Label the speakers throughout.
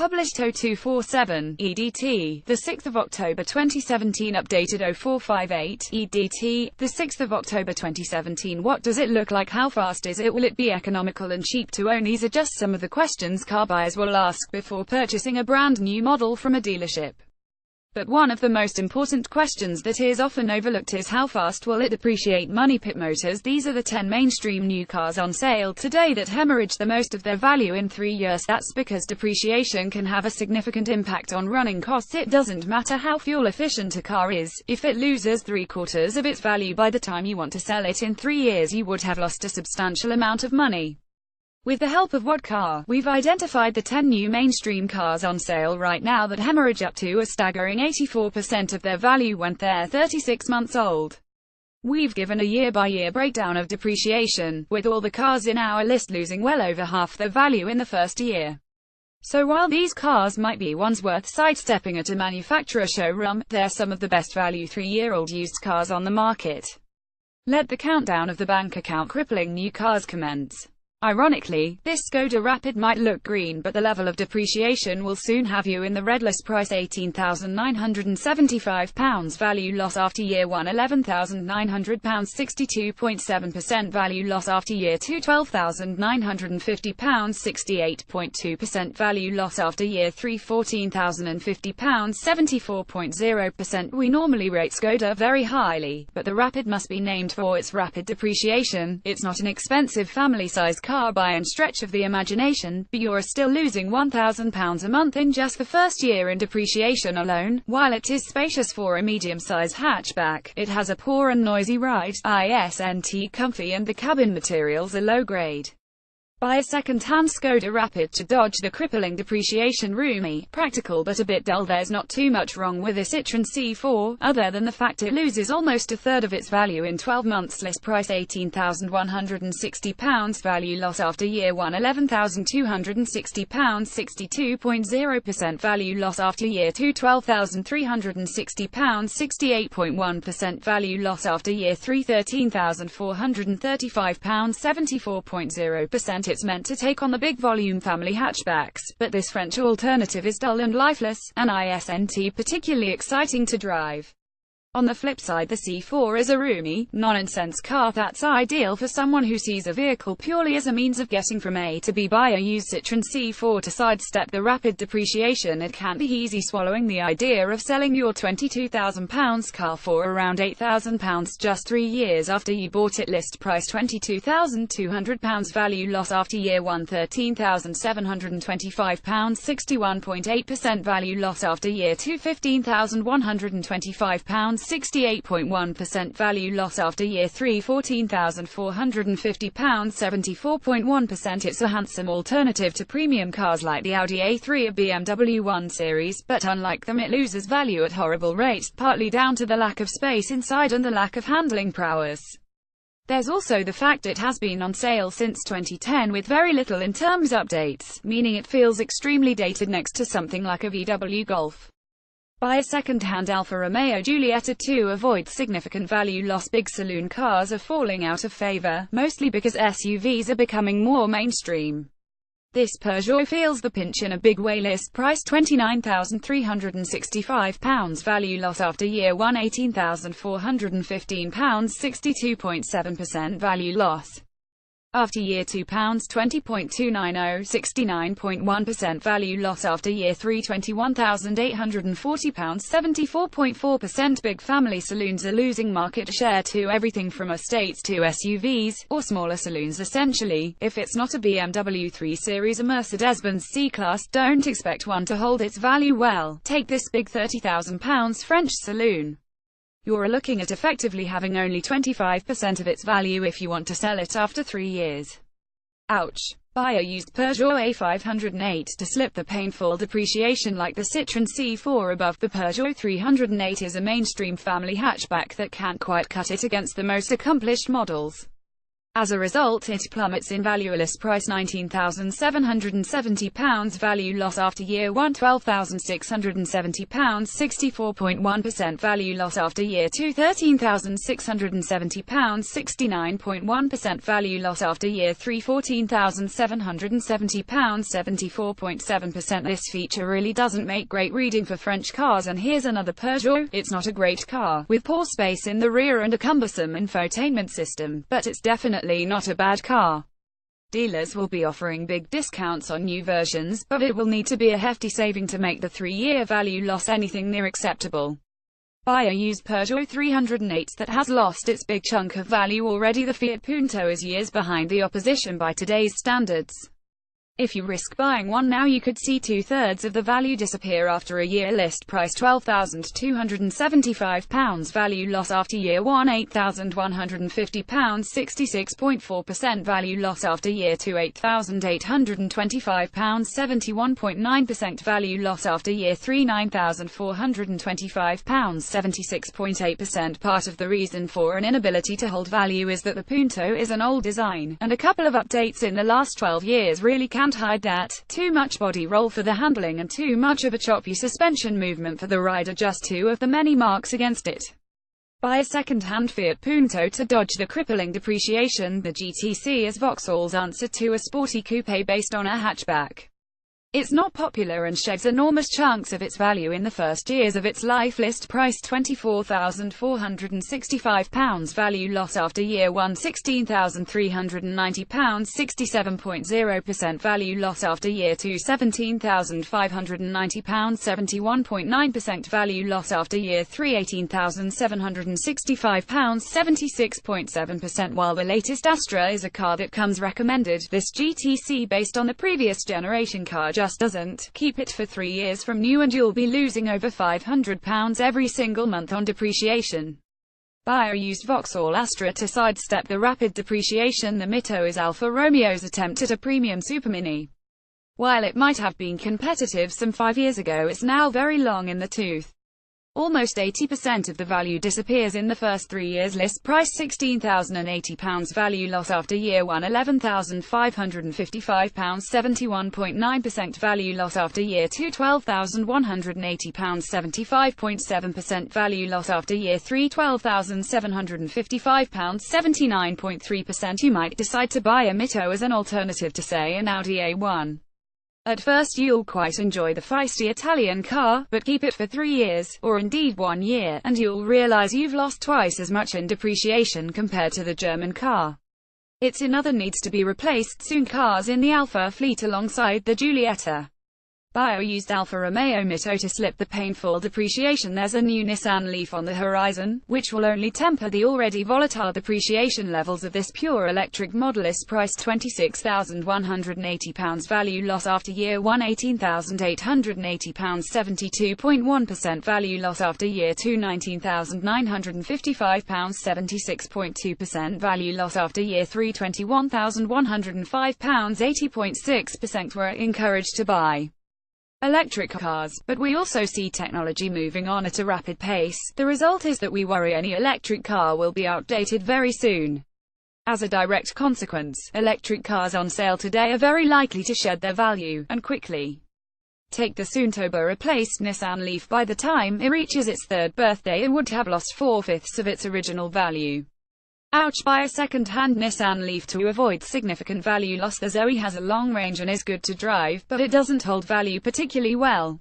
Speaker 1: Published 0247, EDT, 6 October 2017. Updated 0458, EDT, 6 October 2017. What does it look like? How fast is it? Will it be economical and cheap to own? These are just some of the questions car buyers will ask before purchasing a brand new model from a dealership. But one of the most important questions that is often overlooked is how fast will it depreciate? Money Pit Motors. These are the 10 mainstream new cars on sale today that hemorrhage the most of their value in 3 years. That's because depreciation can have a significant impact on running costs. It doesn't matter how fuel efficient a car is, if it loses 3/4 of its value by the time you want to sell it in 3 years, you would have lost a substantial amount of money. With the help of What Car, we've identified the 10 new mainstream cars on sale right now that hemorrhage up to a staggering 84% of their value when they're 36 months old. We've given a year-by-year breakdown of depreciation, with all the cars in our list losing well over half their value in the first year. So while these cars might be ones worth sidestepping at a manufacturer showroom, they're some of the best value 3-year-old used cars on the market. Let the countdown of the bank account crippling new cars commence. Ironically, this Skoda Rapid might look green, but the level of depreciation will soon have you in the red. List price £18,975, value loss after year 1 £11,900, 62.7%, value loss after year 2 £12,950, 68.2%, value loss after year 3 £14,050, 74.0%. We normally rate Skoda very highly, but the Rapid must be named for its rapid depreciation. It's not an expensive family-size car by any stretch of the imagination, but you're still losing £1,000 a month in just the first year in depreciation alone. While it is spacious for a medium-sized hatchback, it has a poor and noisy ride, isn't comfy, and the cabin materials are low-grade. Buy a second-hand Skoda Rapid to dodge the crippling depreciation. Roomy, practical but a bit dull. There's not too much wrong with a Citroën C4, other than the fact it loses almost a third of its value in 12 months. List price £18,160, value loss after year 1 £11,260, 62.0%, value loss after year 2 £12,360, 68.1%, value loss after year 3 £13,435, 74.0%. It's meant to take on the big volume family hatchbacks, but this French alternative is dull and lifeless, and isn't particularly exciting to drive. On the flip side, the C4 is a roomy, nonsense car that's ideal for someone who sees a vehicle purely as a means of getting from A to B. Buy a used Citroën C4 to sidestep the rapid depreciation. It can't be easy swallowing the idea of selling your £22,000 car for around £8,000 just 3 years after you bought it. List price £22,200, value loss after year 1 £13,725, 61.8%, value loss after year 2 £15,125, 68.1%, value loss after year 3 £14,450, 74.1%. It's a handsome alternative to premium cars like the Audi A3 or BMW 1 Series, but unlike them it loses value at horrible rates, partly down to the lack of space inside and the lack of handling prowess. There's also the fact it has been on sale since 2010 with very little in terms updates, meaning it feels extremely dated next to something like a VW Golf. Buy a second-hand Alfa Romeo Giulietta to avoid significant value loss. Big saloon cars are falling out of favor, mostly because SUVs are becoming more mainstream. This Peugeot feels the pinch in a big way. List price £29,365, value loss after year 1 £18,415, 62.7%, value loss after year 2 £20.290, 69.1%, value loss after year 3 £21,840, 74.4%. Big family saloons are losing market share to everything from estates to SUVs, or smaller saloons essentially. If it's not a BMW 3 Series or Mercedes-Benz C-Class, don't expect one to hold its value well. Take this big £30,000 French saloon. You're looking at effectively having only 25% of its value if you want to sell it after 3 years. Ouch. Buy a used Peugeot A508 to slip the painful depreciation like the Citroën C4 above. The Peugeot 308 is a mainstream family hatchback that can't quite cut it against the most accomplished models. As a result, it plummets in value. List price £19,770, value loss after year 1 £12,670, 64.1%, value loss after year 2 £13,670, 69.1%, value loss after year 3 £14,770, 74.7%. This feature really doesn't make great reading for French cars, and here's another Peugeot. It's not a great car, with poor space in the rear and a cumbersome infotainment system, but it's definitely not a bad car. Dealers will be offering big discounts on new versions, but it will need to be a hefty saving to make the 3-year value loss anything near acceptable. Buy a used Peugeot 308 that has lost its big chunk of value already. The Fiat Punto is years behind the opposition by today's standards. If you risk buying one now, you could see 2/3 of the value disappear after a year. List price £12,275, value loss after year 1 £8,150, 66.4%, value loss after year 2 £8,825, 71.9%, value loss after year 3 £9,425, 76.8%. Part of the reason for an inability to hold value is that the Punto is an old design, and a couple of updates in the last 12 years really can't hide that. Too much body roll for the handling and too much of a choppy suspension movement for the rider, just two of the many marks against it. Buy a second-hand Fiat Punto to dodge the crippling depreciation. The GTC is Vauxhall's answer to a sporty coupe based on a hatchback. It's not popular and sheds enormous chunks of its value in the first years of its life. List price £24,465, value loss after year 1 £16,390, 67.0%, value loss after year 2 £17,590, 71.9%, value loss after year 3 £18,765, 76.7%. While the latest Astra is a car that comes recommended, this GTC based on the previous generation car just doesn't. Keep it for 3 years from new and you'll be losing over £500 every single month on depreciation. Buy a used Vauxhall Astra to sidestep the rapid depreciation. The Mito is Alfa Romeo's attempt at a premium supermini. While it might have been competitive some 5 years ago, it's now very long in the tooth. Almost 80% of the value disappears in the first 3 years. List price £16,080, value loss after year 1 £11,555, 71.9%, value loss after year 2 £12,180, 75.7%, value loss after year 3 £12,755, 79.3%. You might decide to buy a Mito as an alternative to, say, an Audi A1. At first you'll quite enjoy the feisty Italian car, but keep it for 3 years, or indeed 1 year, and you'll realize you've lost twice as much in depreciation compared to the German car. Its another needs to be replaced soon. Cars in the Alfa fleet alongside the Giulietta. Buy a used Alfa Romeo Mito to slip the painful depreciation. There's a new Nissan Leaf on the horizon, which will only temper the already volatile depreciation levels of this pure electric model. List price £26,180, value loss after year 1 £18,880, 72.1%, value loss after year 2 £19,955, 76.2%, value loss after year 3 £21,105, 80.6%. We're encouraged to buy electric cars, but we also see technology moving on at a rapid pace. The result is that we worry any electric car will be outdated very soon. As a direct consequence, electric cars on sale today are very likely to shed their value, and quickly. Take the soon-to-be-replaced Nissan Leaf. By the time it reaches its 3rd birthday, it would have lost 4/5 of its original value. Ouch! Buy a second-hand Nissan Leaf to avoid significant value loss. The Zoe has a long range and is good to drive, but it doesn't hold value particularly well.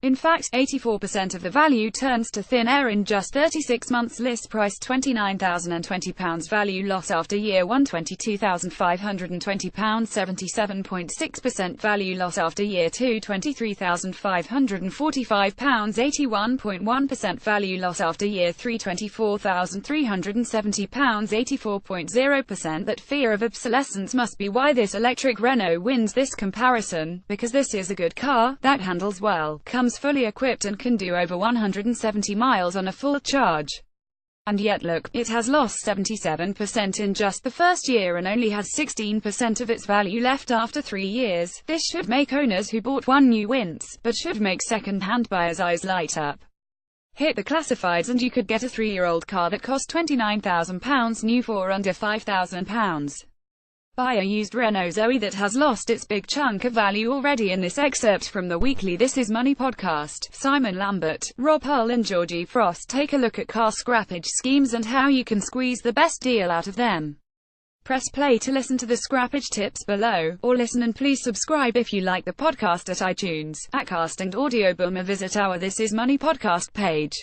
Speaker 1: In fact, 84% of the value turns to thin air in just 36 months. List price £29,020, value loss after year 1 £22,520, 77.6%, value loss after year 2 £23,545, 81.1%, value loss after year 3 £24,370, 84.0%. That fear of obsolescence must be why this electric Renault wins this comparison, because this is a good car, that handles well, comes fully equipped and can do over 170 miles on a full charge. And yet look, it has lost 77% in just the first year and only has 16% of its value left after 3 years. This should make owners who bought one new wince, but should make second-hand buyers' eyes light up. Hit the classifieds and you could get a 3-year-old car that cost £29,000 new for under £5,000. Buy a used Renault Zoe that has lost its big chunk of value already. In this excerpt from the weekly This Is Money podcast, Simon Lambert, Rob Hull and Georgie Frost take a look at car scrappage schemes and how you can squeeze the best deal out of them. Press play to listen to the scrappage tips below, or listen and please subscribe if you like the podcast at iTunes, Acast and Audioboom, or visit our This Is Money podcast page.